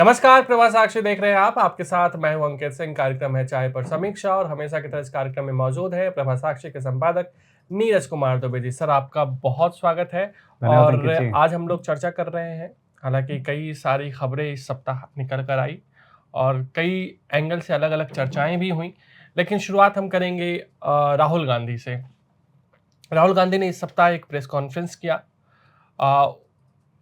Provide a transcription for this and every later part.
नमस्कार, प्रवास साक्षी देख रहे हैं आप। आपके साथ मैं हूं अंकित सिंह। कार्यक्रम है चाय पर समीक्षा और हमेशा की तरह इस कार्यक्रम में मौजूद है प्रवास साक्षी के संपादक नीरज कुमार दुबे जी। सर, आपका बहुत स्वागत है। धन्यवाद और अंकित जी। आज हम लोग चर्चा कर रहे हैं, हालांकि कई सारी खबरें इस सप्ताह निकल कर आई और कई एंगल से अलग अलग चर्चाएं भी हुई, लेकिन शुरुआत हम करेंगे राहुल गांधी से। राहुल गांधी ने इस सप्ताह एक प्रेस कॉन्फ्रेंस किया, अ,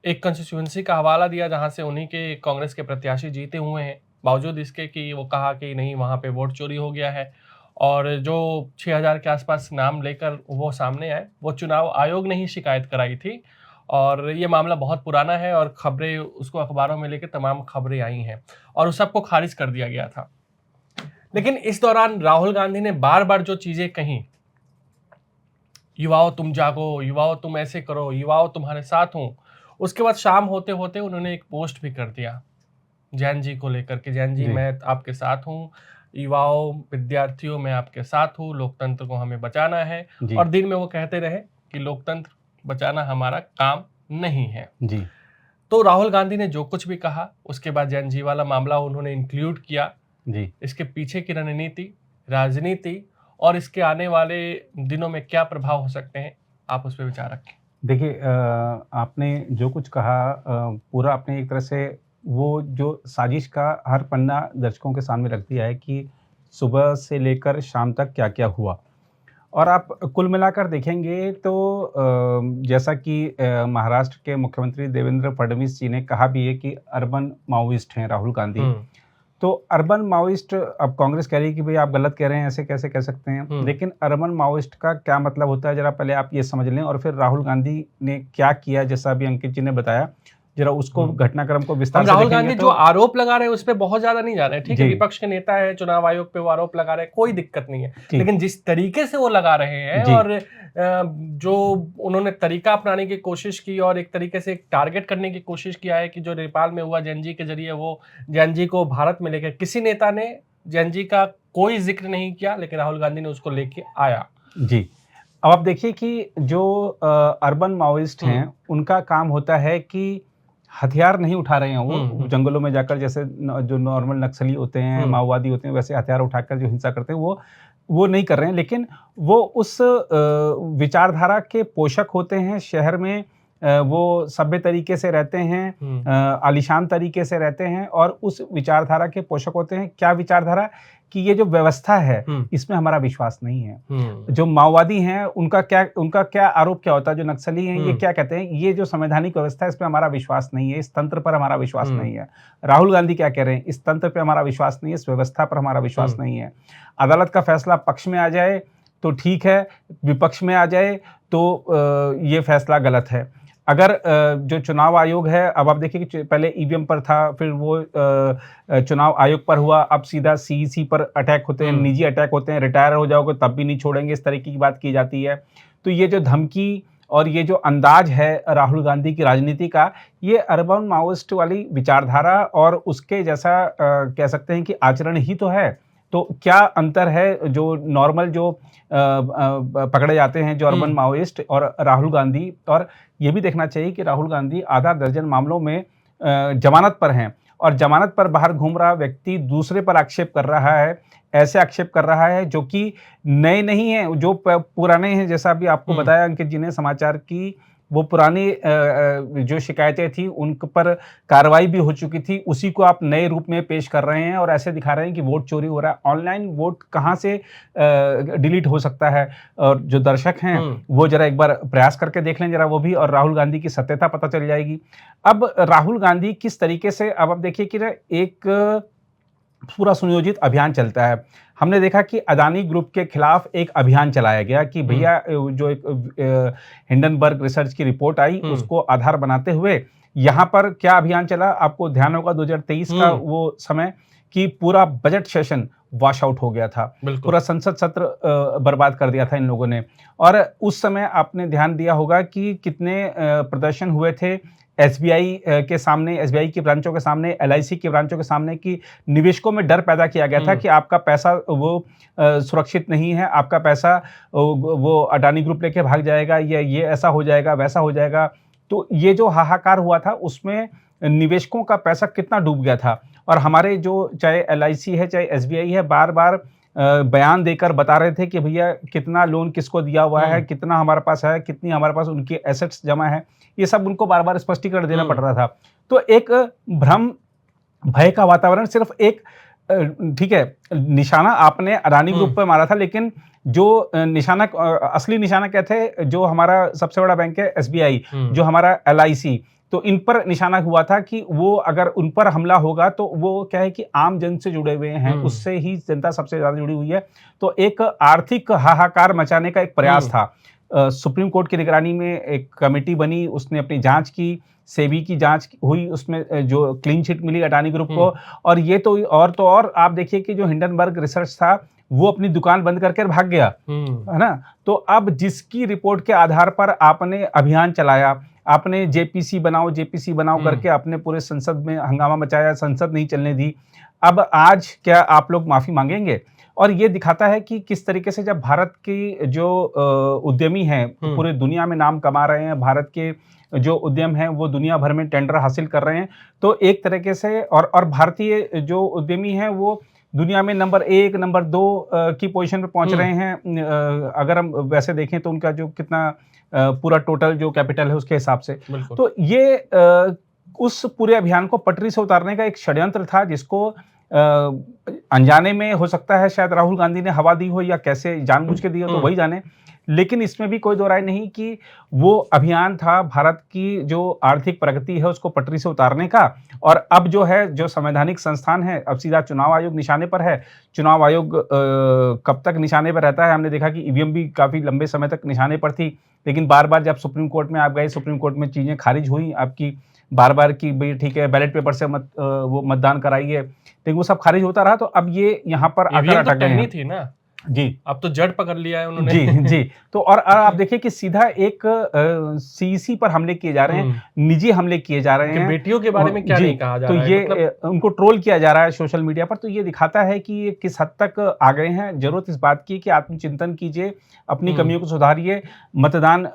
एक कंस्टिट्यूएंसी का हवाला दिया जहां से उन्हीं के कांग्रेस के प्रत्याशी जीते हुए हैं, बावजूद इसके कि वो कहा कि नहीं, वहां पे वोट चोरी हो गया है। और जो 6000 के आसपास नाम लेकर वो सामने आए, वो चुनाव आयोग ने ही शिकायत कराई थी और ये मामला बहुत पुराना है और खबरें उसको अखबारों में लेकर तमाम खबरें आई हैं और उस सबको खारिज कर दिया गया था। लेकिन इस दौरान राहुल गांधी ने बार बार जो चीजें कही, युवाओं तुम जागो, युवाओं तुम ऐसे करो, युवाओं तुम्हारे साथ हूं, उसके बाद शाम होते होते उन्होंने एक पोस्ट भी कर दिया जैन जी को लेकर के, जैन जी जी, मैं आपके साथ हूँ, युवाओं विद्यार्थियों मैं आपके साथ हूँ, लोकतंत्र को हमें बचाना है। जी, और दिन में वो कहते रहे कि लोकतंत्र बचाना हमारा काम नहीं है। जी, तो राहुल गांधी ने जो कुछ भी कहा, उसके बाद जैन जी वाला मामला उन्होंने इंक्लूड किया। जी। इसके पीछे की रणनीति, राजनीति और इसके आने वाले दिनों में क्या प्रभाव हो सकते हैं, आप उस पर विचार रखें। देखिए आपने जो कुछ कहा पूरा आपने एक तरह से वो जो साजिश का हर पन्ना दर्शकों के सामने रख दिया है कि सुबह से लेकर शाम तक क्या-क्या हुआ। और आप कुल मिलाकर देखेंगे तो जैसा कि महाराष्ट्र के मुख्यमंत्री देवेंद्र फडणवीस जी ने कहा भी है कि अर्बन माओइस्ट हैं राहुल गांधी। हम्म। तो अर्बन माओइस्ट अब कांग्रेस कह रही है कि भई आप गलत कह रहे हैं, ऐसे कैसे कह सकते हैं? हम्म। लेकिन अर्बन माओइस्ट का क्या मतलब होता है ज़रा पहले आप ये समझ लें और फिर राहुल गांधी ने क्या किया जैसा अभी अंकित जी ने बताया, ज़रा उसको हम्म। घटनाक्रम को हम विस्तार से राहुल देखेंगे गांधी जो तो आरोप लगा रहे हैं उस पे बहुत ज्यादा नहीं जा रहे हैं। ठीक है, जी, विपक्ष के नेता है, चुनाव आयोग पे वो आरोप लगा रहे हैं, कोई दिक्कत नहीं है। ठीक। लेकिन जिस तरीके से वो लगा रहे हैं जी, और जो उन्होंने तरीका अपनाने की कोशिश की और एक तरीके से टारगेट करने की कोशिश किया है कि जो नेपाल में हुआ जैन जी के जरिए, वो जैन जी को भारत में लेकर, किसी नेता ने जैन जी का कोई जिक्र नहीं किया, लेकिन राहुल गांधी ने उसको लेके आया। जी। अब आप देखिए कि जो अर्बन माओइस्ट हम्म। हैं, उनका काम होता है कि हथियार नहीं उठा रहे हैं हम्म। वो, जंगलों में जाकर जैसे न जो नॉर्मल नक्सली होते हैं, हम्म। माओवादी होते हैं, वैसे हथियार उठाकर जो हिंसा करते हैं, वो नहीं कर रहे हैं। लेकिन वो उस विचारधारा के पोषक होते हैं, शहर में वो सभ्य तरीके से रहते हैं, हम्म। आलीशान तरीके से रहते हैं और उस विचारधारा के पोषक होते हैं। क्या विचारधारा? कि ये जो व्यवस्था है, हम्म। इसमें हमारा विश्वास नहीं है। हम्म। जो माओवादी हैं, उनका क्या आरोप क्या होता है? जो नक्सली हैं, ये हम्म। क्या कहते हैं? ये जो संवैधानिक व्यवस्था है, इस पे हमारा विश्वास नहीं है, इस तंत्र पर हमारा विश्वास हम्म। नहीं है। राहुल गांधी क्या कह रहे हैं? इस तंत्र पे हमारा विश्वास नहीं है, इस व्यवस्था पर हमारा विश्वास हम्म। नहीं है। अदालत का फैसला पक्ष में आ जाए, तो ठीक है, विपक्ष में आ जाए, तो ये फैसला गलत है। अगर जो चुनाव आयोग है, अब आप देखिए कि पहले ईवीएम पर था, फिर वो चुनाव आयोग पर हुआ, अब सीधा सीईसी पर अटैक होते हैं, हम्म। निजी अटैक होते हैं, रिटायर हो जाओगे तब भी नहीं छोड़ेंगे, इस तरीके की बात की जाती है। तो ये जो धमकी और ये जो अंदाज है राहुल गांधी की राजनीति का, ये अर्बन माओइस्ट वाली विचारधारा और उसके जैसा कह सकते हैं कि आचरण ही तो है। तो क्या अंतर है जो नॉर्मल जो पकड़े जाते हैं जो अर्बन हम्म। माओइस्ट और राहुल गांधी। और ये भी देखना चाहिए कि राहुल गांधी आधा दर्जन मामलों में जमानत पर हैं और जमानत पर बाहर घूम रहा व्यक्ति दूसरे पर आक्षेप कर रहा है, ऐसे आक्षेप कर रहा है जो कि नए नहीं हैं, जो पुराने हैं। जैसा अभी आपको हम्म। बताया अंकित जी ने समाचार की, वो पुरानी जो शिकायतें थी उन पर कार्रवाई भी हो चुकी थी, उसी को आप नए रूप में पेश कर रहे हैं और ऐसे दिखा रहे हैं कि वोट चोरी हो रहा है। ऑनलाइन वोट कहाँ से डिलीट हो सकता है? और जो दर्शक हैं, हम्म। वो ज़रा एक बार प्रयास करके देख लें ज़रा वो भी, और राहुल गांधी की सत्यता पता चल जाएगी। अब राहुल गांधी किस तरीके से, अब आप देखिए कि ना एक पूरा सुनियोजित अभियान चलता है। हमने देखा कि अदानी ग्रुप के खिलाफ एक अभियान चलाया गया कि हम्म। भैया जो एक हिंडनबर्ग रिसर्च की रिपोर्ट आई, हम्म। उसको आधार बनाते हुए यहाँ पर क्या अभियान चला, आपको ध्यान होगा 2023 का हम्म। वो समय कि पूरा बजट सेशन वॉश आउट हो गया था। बिल्कुल। पूरा संसद सत्र बर्बाद कर दिया था इन लोगों ने। और उस समय आपने ध्यान दिया होगा कि कितने प्रदर्शन हुए थे एसबीआई के सामने, एसबीआई की ब्रांचों के सामने, एलआईसी की ब्रांचों के सामने, कि निवेशकों में डर पैदा किया गया था हम्म। कि आपका पैसा वो सुरक्षित नहीं है, आपका पैसा वो अडानी ग्रुप लेके भाग जाएगा, या ये ऐसा हो जाएगा, वैसा हो जाएगा। तो ये जो हाहाकार हुआ था उसमें निवेशकों का पैसा कितना डूब गया था। और हमारे जो चाहे एलआईसी है, चाहे एसबीआई है, बार-बार बयान देकर बता रहे थे कि भैया कितना लोन किसको दिया हुआ है, हुँ, कितना हमारे पास है, कितनी हमारे पास उनकी एसेट्स जमा है। ये सब उनको बार-बार स्पष्टीकरण देना पड़ हुँ, रहा था। तो एक भ्रम, भय का वातावरण सिर्फ एक अ, ठीक है, निशाना आपने अडानी ग्रुप हुँ, पे मारा था, लेकिन जो निशाना असली निशाना क्या थे, जो हमारा सबसे बड़ा बैंक है एसबीआई, हुँ, जो हमारा एलआईसी, तो इन पर निशाना हुआ था कि वो अगर उन पर हमला होगा तो वो क्या है कि आम जन से जुड़े हुए हैं, हुँ, उससे ही जनता सबसे ज़्यादा जुड़ी हुई है। तो एक आर्थिक हाहाकार मचाने का एक प्रयास हुँ, था। सुप्रीम कोर्ट की निगरानी में एक कमेटी बनी, उसने अपनी जाँच की, सेबी की जाँच हुई, उसमें जो क्लीन चिट मिली अडानी ग्रुप हुँ, को। और ये तो और आप देखिए कि जो हिंडनबर्ग रिसर्च था, वो अपनी दुकान बंद करके भाग गया, हुँ, है ना? तो अब जिसकी रिपोर्ट के आधार पर आपने अभियान चलाया, आपने जेपीसी बनाओ हुँ, करके आपने पूरे संसद में हंगामा मचाया, संसद नहीं चलने दी। अब आज क्या आप लोग माफ़ी माँगेंगे? और ये दिखाता है कि किस तरीके से जब भारत की जो उद्यमी हैं, हुँ, पूरे दुनिया में नाम कमा रहे हैं, भारत के जो उद्यम हैं, वो दुनिया भर में टेंडर हासिल कर रहे हैं। तो एक तरीके से और भारतीय जो उद्यमी हैं, वो दुनिया में नंबर 1, नंबर 2 की पोज़ीशन पे पहुँच हुँ, रहे हैं। अगर हम वैसे देखें तो उनका जो कितना पूरा टोटल जो कैपिटल है उसके हिसाब से। बिल्कुल। तो ये उस पूरे अभियान को पटरी से उतारने का एक षड्यंत्र था, जिसको अनजाने में हो सकता है शायद राहुल गांधी ने हवा दी हो या कैसे जानबूझ के दी हो तो हुँ, वही जाने। लेकिन इसमें भी कोई दो राय नहीं कि वो अभियान था भारत की जो आर्थिक प्रगति है उसको पटरी से उतारने का। और अब जो है, जो संवैधानिक संस्थान है, अब सीधा चुनाव आयोग निशाने पर है। चुनाव आयोग कब तक निशाने पर रहता है? हमने देखा कि ईवीएम भी काफ़ी लंबे समय तक निशाने पर थी। लेकिन बार-बार जब सुप्रीम कोर्ट में आप गए, सुप्रीम कोर्ट में चीज़ें खारिज हुई आपकी बार-बार कि भई ठीक है, बैलेट पेपर से वो मतदान कराइए। लेकिन वो सब खारिज होता रहा, तो अब ये यहाँ पर आकर ईवीएम तो अटक गए टहनी हैं। थी ना, जी। अब तो जड़ पकड़ लिया है उन्होंने। जी, जी। तो और आप देखिए कि सीधा एक सीईसी पर हमले किए जा रहे हैं, हुँ, निजी हमले किए जा रहे उनके हैं। बेटियों के बारे में क्या जी, नहीं कहा जा तो रहा है ये मतलब उनको ट्रोल किया जा रहा है सोशल मीडिया पर, तो ये दिखाता है कि ये किस हद तक आ गए हैं। ज़रूरत इस बात की है कि आत्मचिंतन कीजिए, अपनी हुँ, कमियों को सुधारिए। मतदान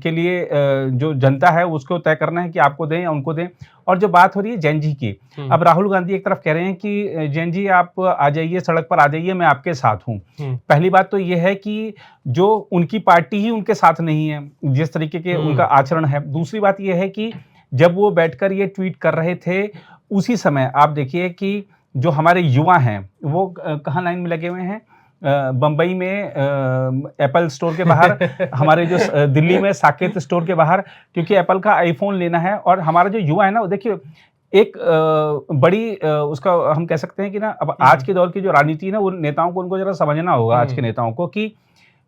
के लिए जो जनता है उसको तय करना है कि आपको दें या उनको दें। और जो बात हो रही है जेन ज़ी की, हुँ, अब राहुल गांधी एक तरफ कह रहे हैं कि जेन ज़ी आप आ जाइए, सड़क पर आ जाइए, मैं आपके साथ हूँ। हुँ, पहली बात तो ये है कि जो उनकी पार्टी ही उनके साथ नहीं है, जिस तरीके के उनका हुँ, आचरण है। दूसरी बात ये है कि जब वो बैठकर ये ट्वीट कर रहे थे, उसी समय आप देखिए कि जो हमारे युवा हैं, वो कहाँ लाइन में लगे हुए हैं? बम्बई में एप्पल स्टोर के बाहर, हमारे जो दिल्ली में साकेत स्टोर के बाहर, क्योंकि एप्पल का आईफ़ोन लेना है। और हमारा जो युवा है ना, वो देखिए एक बड़ी उसका हम कह सकते हैं कि ना, अब आज हुँ, के दौर की जो राजनीति है ना, वो नेताओं को, उनको ज़रा समझना होगा, आज के हुँ, नेताओं को, कि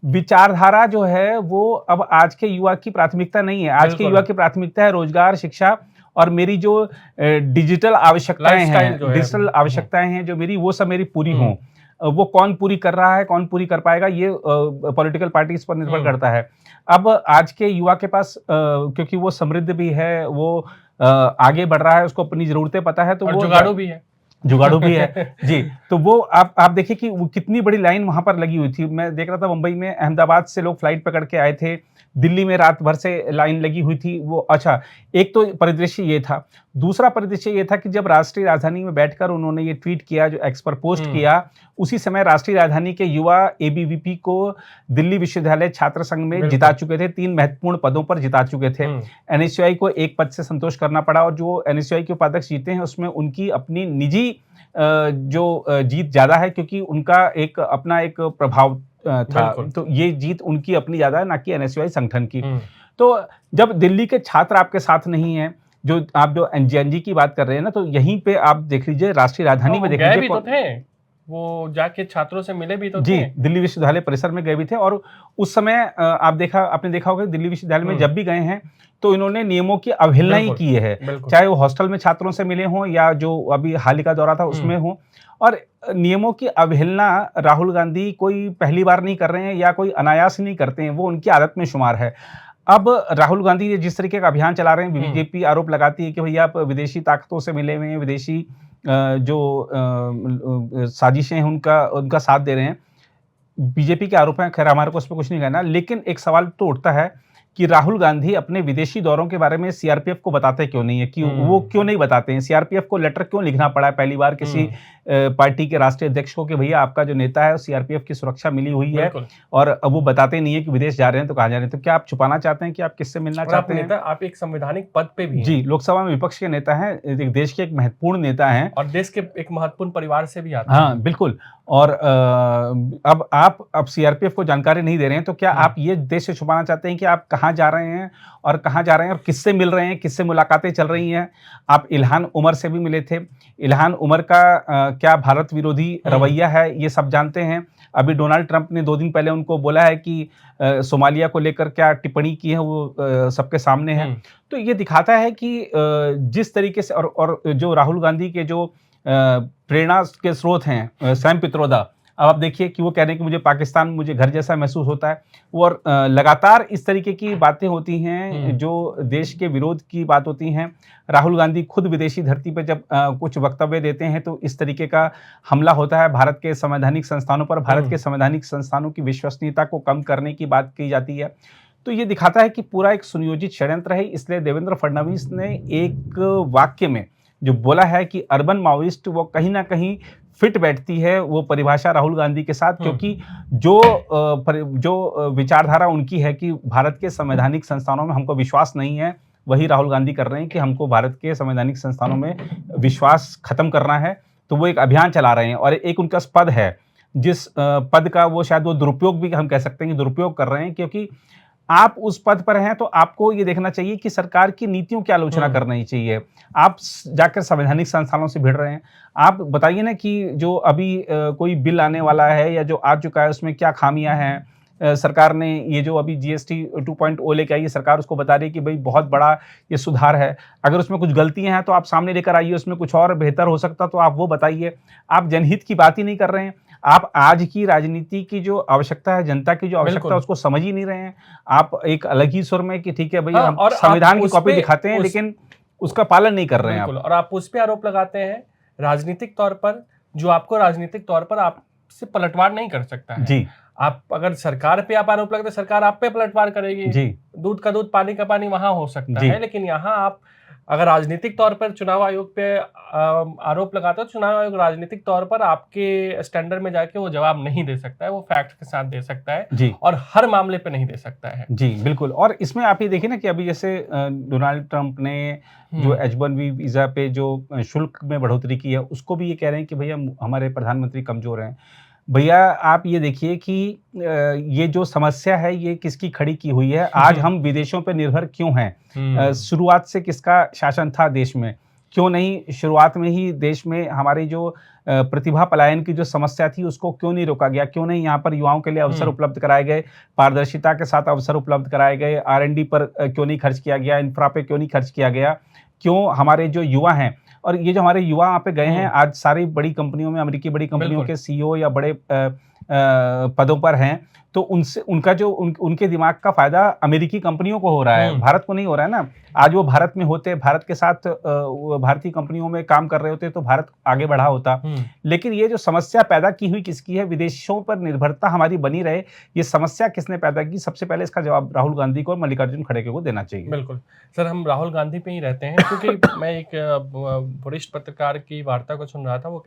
विचारधारा जो है वो अब आज के युवा की प्राथमिकता नहीं है। आज के युवा बिल्कुल, की प्राथमिकता है रोज़गार, शिक्षा और मेरी जो डिजिटल आवश्यकताएँ लाइफ़स्टाइल जो हैं, है डिजिटल हुँ, आवश्यकताएँ हैं जो मेरी, वो सब मेरी पूरी हों। हुँ, वो कौन पूरी कर रहा है, कौन पूरी कर पाएगा, ये पॉलिटिकल पार्टीज़ पर निर्भर हुँ, करता है। अब आज के युवा के पास क्योंकि वो समृद्ध भी है, वो आगे बढ़ रहा है, उसको अपनी ज़रूरतें पता है, तो और वो जुगाड़ू भी है। जुगाड़ू भी है। जी, तो वो आप देखिए कि वो कितनी बड़ी लाइन वहाँ पर लगी हुई थी। मैं देख रहा था मुंबई में, अहमदाबाद से लोग फ्लाइट पकड़ के आए थे। दिल्ली में रात भर से लाइन लगी हुई थी। वो अच्छा, एक तो परिदृश्य ये था। दूसरा परिदृश्य ये था कि जब राष्ट्रीय राजधानी में बैठकर उन्होंने ये ट्वीट किया, जो एक्स पर पोस्ट हुँ, किया, उसी समय राष्ट्रीय राजधानी के युवा एबीवीपी को दिल्ली विश्वविद्यालय छात्र संघ में जिता बिल्कुल, चुके थे, 3 महत्वपूर्ण पदों पर जिता चुके थे। हुँ, एनएसयूआई को एक पद से संतोष करना पड़ा, और जो एनएसयूआई के उपाध्यक्ष जीते हैं, उसमें उनकी अपनी निजी जो जीत ज़्यादा है, क्योंकि उनका एक अपना एक प्रभाव था। बिल्कुल, तो ये जीत उनकी अपनी ज़्यादा है, ना कि एनएसयूआई संगठन की। हुँ, तो जब दिल्ली के छात्र आपके साथ नहीं हैं, जो आप जो एनजेएनजी की बात कर रहे हैं ना, तो यहीं पे आप देख लीजिए, राष्ट्रीय हाँ, राजधानी वो में देख गए लीजिए भी तो कौन। थे। वो जाके छात्रों से मिले भी तो जी, थे। दिल्ली विश्वविद्यालय परिसर में गए भी थे। और उस समय आपने देखा होगा, दिल्ली विश्वविद्यालय में हुँ, जब भी गए हैं, तो इन्होंने नियमों की अवहेलना ही बिल्कुल, की है। बिल्कुल, चाहे वो हॉस्टल में छात्रों से मिले हों, या जो अभी हाल ही का दौरा था हुँ, उसमें हो। और नियमों की अवहेलना राहुल गांधी कोई पहली बार नहीं कर रहे हैं, या कोई अनायास नहीं करते हैं, वो उनकी आदत में शुमार है। अब राहुल गांधी ये जिस तरीके का अभियान चला रहे हैं, हुँ, बीजेपी आरोप लगाती है कि भैया आप विदेशी ताकतों से मिले हुए हैं, विदेशी जो साजिशें हैं, उनका उनका साथ दे रहे हैं। बीजेपी के आरोप हैं, खैर हमारे को उस पे कुछ नहीं कहना, लेकिन एक सवाल तो उठता है कि राहुल गांधी अपने विदेशी दौरों के बारे में सीआरपीएफ को बताते क्यों नहीं है, कि वो क्यों नहीं बताते हैं, सीआरपीएफ को लेटर क्यों लिखना पड़ा है पहली बार किसी पार्टी के राष्ट्रीय अध्यक्ष को कि भैया आपका जो नेता है सीआरपीएफ की सुरक्षा मिली हुई है, बिल्कुल। और अब वो बताते नहीं है कि विदेश जा रहे हैं तो कहाँ जा रहे हैं। तो क्या आप छुपाना चाहते हैं कि आप किससे मिलना और आप चाहते हैं? नेता, आप एक संवैधानिक पद पे भी हैं जी, लोकसभा में विपक्ष के नेता हैं, एक देश के एक महत्वपूर्ण नेता हैं। और देश के एक महत्वपूर्ण परिवार से भी आते हैं। हाँ, बिल्कुल। और अब आप सीआरपीएफ को जानकारी नहीं दे रहे हैं, तो क्या आप ये देश से छुपाना चाहते हैं कि आप कहाँ जा रहे हैं और कहाँ जा रहे हैं और किससे मिल रहे हैं, किससे मुलाकातें चल रही हैं? आप इल्हान उमर से भी मिले थे। इल्हान उमर का क्या भारत विरोधी रवैया है, ये सब जानते हैं। अभी डोनाल्ड ट्रंप ने 2 दिन पहले उनको बोला है कि सोमालिया को लेकर क्या टिप्पणी की है वो सबके सामने है। तो ये दिखाता है कि जिस तरीके से और जो राहुल गांधी के जो प्रेरणा के स्रोत हैं, सैम पित्रोदा, अब आप देखिए कि वो कह रहे हैं कि मुझे पाकिस्तान मुझे घर जैसा महसूस होता है। और लगातार इस तरीके की बातें होती हैं जो देश के विरोध की बात होती हैं। राहुल गांधी खुद विदेशी धरती पे जब कुछ वक्तव्य देते हैं तो इस तरीके का हमला होता है भारत के संवैधानिक संस्थानों पर, भारत के संवैधानिक संस्थानों की विश्वसनीयता को कम करने की बात की जाती है। तो ये दिखाता है कि पूरा एक सुनियोजित षड्यंत्र है। इसलिए देवेंद्र फडणवीस ने एक वाक्य में जो बोला है कि अर्बन माओइस्ट, वो कहीं ना कहीं फिट बैठती है वो परिभाषा राहुल गांधी के साथ, क्योंकि जो विचारधारा उनकी है कि भारत के संवैधानिक संस्थानों में हमको विश्वास नहीं है, वही राहुल गांधी कर रहे हैं कि हमको भारत के संवैधानिक संस्थानों में विश्वास खत्म करना है। तो वो एक अभियान चला रहे हैं और एक उनका पद है जिस पद का वो शायद वो दुरुपयोग भी हम कह सकते हैं कि दुरुपयोग कर रहे हैं, क्योंकि आप उस पद पर हैं तो आपको ये देखना चाहिए कि सरकार की नीतियों की आलोचना करनी चाहिए। आप जाकर संवैधानिक संस्थानों से भिड़ रहे हैं। आप बताइए ना कि जो अभी कोई बिल आने वाला है या जो आ चुका है उसमें क्या खामियां हैं। सरकार ने ये जो अभी जीएसटी 2.0 लेके आई है, सरकार उसको बता रही है कि भाई बहुत बड़ा ये सुधार है। अगर उसमें कुछ गलतियां हैं तो आप सामने लेकर आइए, उसमें कुछ और बेहतर हो सकता तो आप वो बताइए। आप जनहित की बात ही नहीं कर रहे हैं। आप आज की राजनीति की जो आवश्यकता है, जनता की जो आवश्यकता है, उसको समझ ही नहीं रहे हैं। आप एक अलग ही सुर में कि ठीक है भैया, हम संविधान की कॉपी दिखाते हैं लेकिन उसका पालन नहीं कर रहे हैं आप। और आप उस पे आरोप लगाते हैं राजनीतिक तौर पर, जो आपको राजनीतिक तौर पर आपसे पलटवार नहीं कर सकता है। जी। आप अगर सरकार पे आप आरोप लगाते हैं, सरकार आप पे पलटवार करेगी। जी। दूध का दूध पानी का पानी वहां हो सकता है, लेकिन यहाँ आप अगर राजनीतिक तौर पर चुनाव आयोग पे आरोप लगाते हो, चुनाव आयोग राजनीतिक तौर पर आपके स्टैंडर्ड में जाके वो जवाब नहीं दे सकता है, वो फैक्ट के साथ दे सकता है जी। और हर मामले पे नहीं दे सकता है। जी बिल्कुल। और इसमें आप ये देखिए ना कि अभी जैसे डोनाल्ड ट्रंप ने जो H1B वीजा पे जो शुल्क में बढ़ोतरी की है, उसको भी ये कह रहे हैं कि भैया हमारे प्रधानमंत्री कमजोर हैं। भैया आप ये देखिए कि ये जो समस्या है ये किसकी खड़ी की हुई है। आज हम विदेशों पर निर्भर क्यों हैं? शुरुआत से किसका शासन था देश में? क्यों नहीं शुरुआत में ही देश में हमारी जो प्रतिभा पलायन की जो समस्या थी उसको क्यों नहीं रोका गया? क्यों नहीं यहाँ पर युवाओं के लिए अवसर उपलब्ध कराए गए? पारदर्शिता के साथ अवसर उपलब्ध कराए गए? R&D पर क्यों नहीं खर्च किया गया? इंफ्रा पे क्यों नहीं खर्च किया गया? क्यों हमारे जो युवा हैं, और ये जो हमारे युवा वहाँ पे गए हैं, आज सारी बड़ी कंपनियों में, अमेरिकी बड़ी कंपनियों के CEO या बड़े पदों पर हैं, तो उनसे उनका जो उनके दिमाग का फायदा अमेरिकी कंपनियों को हो रहा है, भारत को नहीं हो रहा है ना। आज वो भारत में होते, भारत के साथ भारतीय कंपनियों में काम कर रहे होते तो भारत आगे बढ़ा होता। लेकिन ये जो समस्या पैदा की हुई किसकी है? विदेशों पर निर्भरता हमारी बनी रहे, ये समस्या किसने पैदा की? सबसे पहले इसका जवाब राहुल गांधी को और मल्लिकार्जुन खड़गे को देना चाहिए। बिल्कुल सर, हम राहुल गांधी पे ही रहते हैं क्योंकि मैं एक वरिष्ठ पत्रकार की वार्ता को सुन रहा था। वो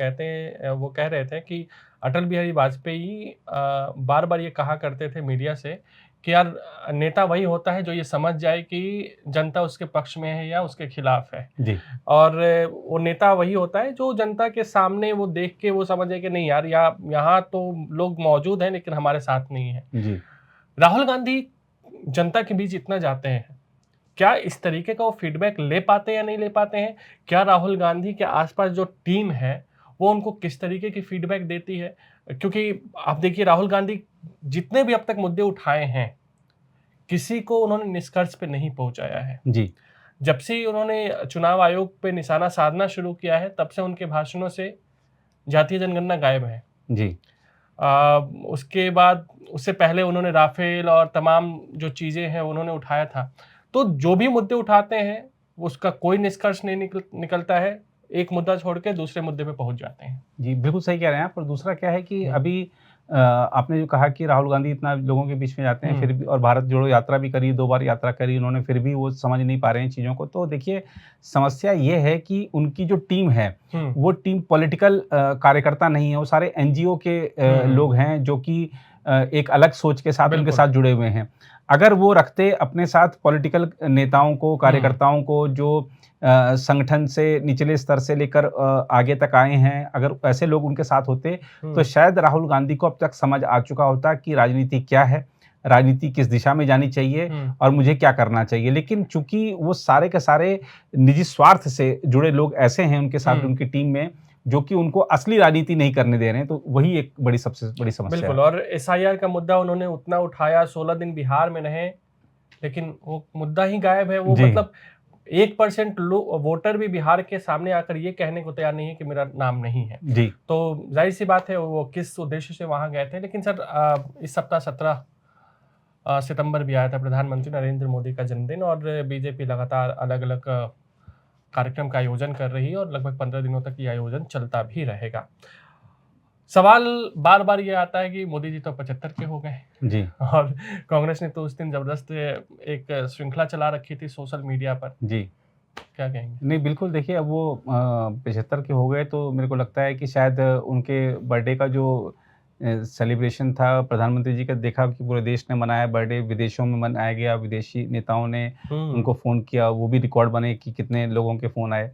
कह रहे थे कि अटल बिहारी वाजपेयी बार बार ये कहा करते थे मीडिया से कि यार नेता वही होता है जो ये समझ जाए कि जनता उसके पक्ष में है या उसके खिलाफ है जी। और वो नेता वही होता है जो जनता के सामने वो देख के वो समझे कि नहीं यार यहाँ तो लोग मौजूद हैं लेकिन हमारे साथ नहीं है। जी। राहुल गांधी जनता के बीच इतना जाते हैं, क्या इस तरीके का वो फीडबैक ले पाते हैं या नहीं ले पाते हैं? क्या राहुल गांधी के आसपास जो टीम है वो उनको किस तरीके की फीडबैक देती है? क्योंकि आप देखिए राहुल गांधी जितने भी अब तक मुद्दे उठाए हैं, किसी को उन्होंने निष्कर्ष पे नहीं पहुंचाया है। जी। जब से उन्होंने चुनाव आयोग पे निशाना साधना शुरू किया है, तब से उनके भाषणों से जातीय जनगणना गायब है। जी। उसके बाद, उससे पहले उन्होंने राफेल और तमाम जो चीजें हैं उन्होंने उठाया था। तो जो भी मुद्दे उठाते हैं उसका कोई निष्कर्ष नहीं निकलता है, एक मुद्दा छोड़ के दूसरे मुद्दे पे पहुंच जाते हैं। जी बिल्कुल सही कह रहे हैं आप। और दूसरा क्या है कि अभी आपने जो कहा कि राहुल गांधी इतना लोगों के बीच में जाते हैं फिर भी, और भारत जोड़ो यात्रा भी करी, 2 बार यात्रा करी उन्होंने, फिर भी वो समझ नहीं पा रहे हैं चीज़ों को। तो देखिए, समस्या ये है कि उनकी जो टीम है, वो टीम पॉलिटिकल कार्यकर्ता नहीं है, वो सारे एनजीओ के लोग हैं जो कि एक अलग सोच के साथ उनके साथ जुड़े हुए हैं। अगर वो रखते अपने साथ पॉलिटिकल नेताओं को, कार्यकर्ताओं को, जो संगठन से निचले स्तर से लेकर आगे तक आए हैं, अगर ऐसे लोग उनके साथ होते तो शायद राहुल गांधी को अब तक समझ आ चुका होता कि राजनीति क्या है, राजनीति किस दिशा में जानी चाहिए और मुझे क्या करना चाहिए। लेकिन चूंकि वो सारे के सारे निजी स्वार्थ से जुड़े लोग ऐसे हैं उनके साथ, उनकी टीम में, जो कि उनको असली राजनीति नहीं करने दे रहे हैं, तो वही एक सबसे बड़ी समस्या बिल्कुल। है। और एसआईआर का मुद्दा उन्होंने उतना उठाया, 16 दिन बिहार में रहे, लेकिन वो मुद्दा ही गायब है। वो मतलब 1% वोटर भी बिहार के सामने आकर ये कहने को तैयार नहीं है कि मेरा नाम नहीं है। जी। तो जाहिर सी बात है वो किस उद्देश्य से वहां गए थे। लेकिन सर, इस सप्ताह 17 सितंबर भी आया था, प्रधानमंत्री नरेंद्र मोदी का जन्मदिन, और बीजेपी लगातार अलग अलग कार्यक्रम का आयोजन कर रही है और लगभग 15 दिनों तक ये आयोजन चलता भी रहेगा। सवाल बार बार ये आता है कि मोदी जी तो 75 के हो गए जी, और कांग्रेस ने तो उस दिन जबरदस्त एक श्रृंखला चला रखी थी सोशल मीडिया पर। जी। क्या कहेंगे? नहीं, बिल्कुल देखिए, अब वो 75 के हो गए तो मेरे को लगता है कि शायद उनके बर्थडे का जो सेलिब्रेशन था, प्रधानमंत्री जी का देखा कि पूरे देश ने मनाया, बर्थडे विदेशों में मनाया गया, विदेशी नेताओं ने उनको फ़ोन किया, वो भी रिकॉर्ड बने कि कितने लोगों के फ़ोन आए।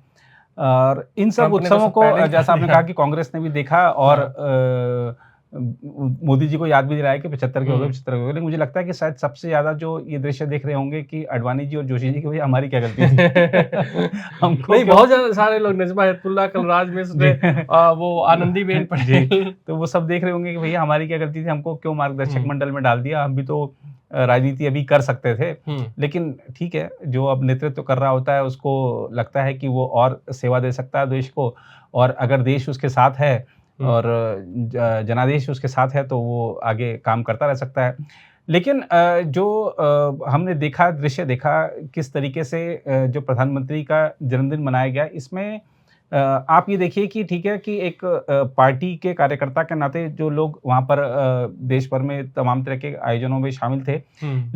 और इन सब ट्रंप ने तो उत्सवों सब को, पहले ही जैसा कर आपने लिया। कहा कि कांग्रेस ने भी देखा और मोदी जी को याद भी दिलाया कि 75 के हो गए, 75 के हो गए। लेकिन मुझे लगता है कि शायद सबसे ज़्यादा जो ये दृश्य देख रहे होंगे कि अडवाणी जी और जोशी जी की, भैया हमारी क्या गलती थी? हमको नहीं, क्यों? बहुत ज्यादा सारे लोग, नजमा हेपतुल्लाह, कलराज मिश्र, वो आनंदीबेन जी, पटेल। तो वो सब देख रहे होंगे कि भैया हमारी क्या गलती थी, हमको क्यों मार्गदर्शक मंडल में डाल दिया, हम भी तो राजनीति अभी कर सकते थे। लेकिन ठीक है, जो अब नेतृत्व कर रहा होता है उसको लगता है कि वो और सेवा दे सकता है देश को, और अगर देश उसके साथ है और जनादेश उसके साथ है तो वो आगे काम करता रह सकता है। लेकिन जो हमने देखा, दृश्य देखा किस तरीके से जो प्रधानमंत्री का जन्मदिन मनाया गया, इसमें आप ये देखिए कि ठीक है कि एक पार्टी के कार्यकर्ता के नाते जो लोग वहाँ पर देश भर में तमाम तरह के आयोजनों में शामिल थे,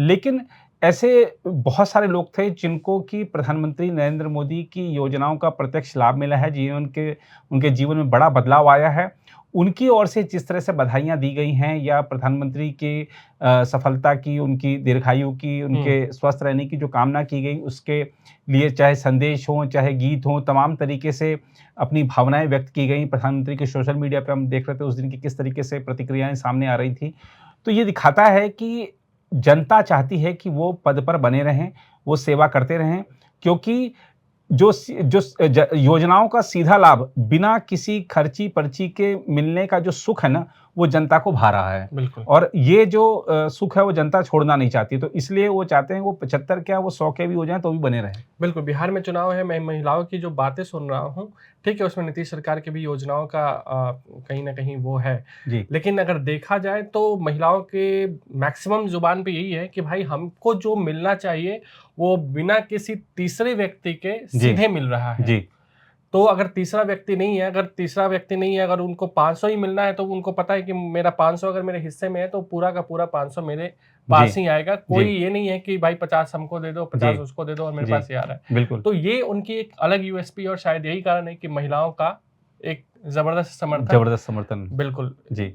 लेकिन ऐसे बहुत सारे लोग थे जिनको कि प्रधानमंत्री नरेंद्र मोदी की योजनाओं का प्रत्यक्ष लाभ मिला है, उनके जीवन में बड़ा बदलाव आया है। उनकी ओर से जिस तरह से बधाइयाँ दी गई हैं या प्रधानमंत्री की सफलता की, उनकी दीर्घायु की, उनके स्वस्थ रहने की जो कामना की गई, उसके लिए चाहे संदेश हों, चाहे गीत हों, तमाम तरीके से अपनी भावनाएँ व्यक्त की गई। प्रधानमंत्री के सोशल मीडिया पे हम देख रहे थे उस दिन की किस तरीके से प्रतिक्रियाएँ सामने आ रही थी। तो ये दिखाता है कि जनता चाहती है कि वो पद पर बने रहें, वो सेवा करते रहें, क्योंकि योजनाओं का सीधा लाभ बिना किसी खर्ची-पर्ची के मिलने का जो सुख है ना, वो जनता को भा रहा है। बिल्कुल। और ये जो सुख है वो जनता छोड़ना नहीं चाहती, तो इसलिए वो चाहते हैं वो 75 क्या, वो 100 के भी हो जाएँ तो भी बने रहें। बिल्कुल, बिहार में चुनाव है, मैं महिलाओं की जो बातें सुन रहा हूँ, ठीक है, उसमें नीतीश सरकार की भी योजनाओं का कहीं न कहीं वो है। जी। लेकिन अगर देखा जाए तो महिलाओं के मैक्सिमम ज़ुबान पे यही है कि भाई हमको जो मिलना चाहिए, वो बिना किसी तीसरे व्यक्ति के सीधे मिल रहा है। जी। तो अगर तीसरा व्यक्ति नहीं है, अगर उनको 500 ही मिलना है, तो उनको पता है कि मेरा 500 अगर मेरे हिस्से में है, तो पूरा का पूरा 500 मेरे पास ही आएगा। कोई ये नहीं है कि भाई 50 हमको दे दो, 50 उसको दे दो और मेरे पास ये आ रहा है। बिल्कुल। तो ये उनकी एक अलग यूएसपी, और शायद यही कारण है कि महिलाओं का एक जबरदस्त समर्थन। बिल्कुल जी।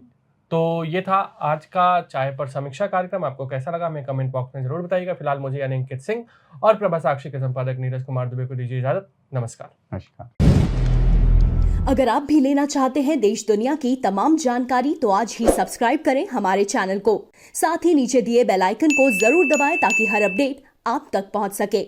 तो ये था आज का चाय पर समीक्षा कार्यक्रम। आपको कैसा लगा हमें कमेंट बॉक्स में जरूर बताइएगा। फिलहाल मुझे यानी अंकित सिंह और प्रभा साक्षी के संपादक नीरज कुमार दुबे को दीजिए इजाजत। नमस्कार। अगर आप भी लेना चाहते हैं देश दुनिया की तमाम जानकारी, तो आज ही सब्सक्राइब करें हमारे चैनल को। साथ ही नीचे दिए बेल आइकन को जरूर दबाएं ताकि हर अपडेट आप तक पहुंच सके।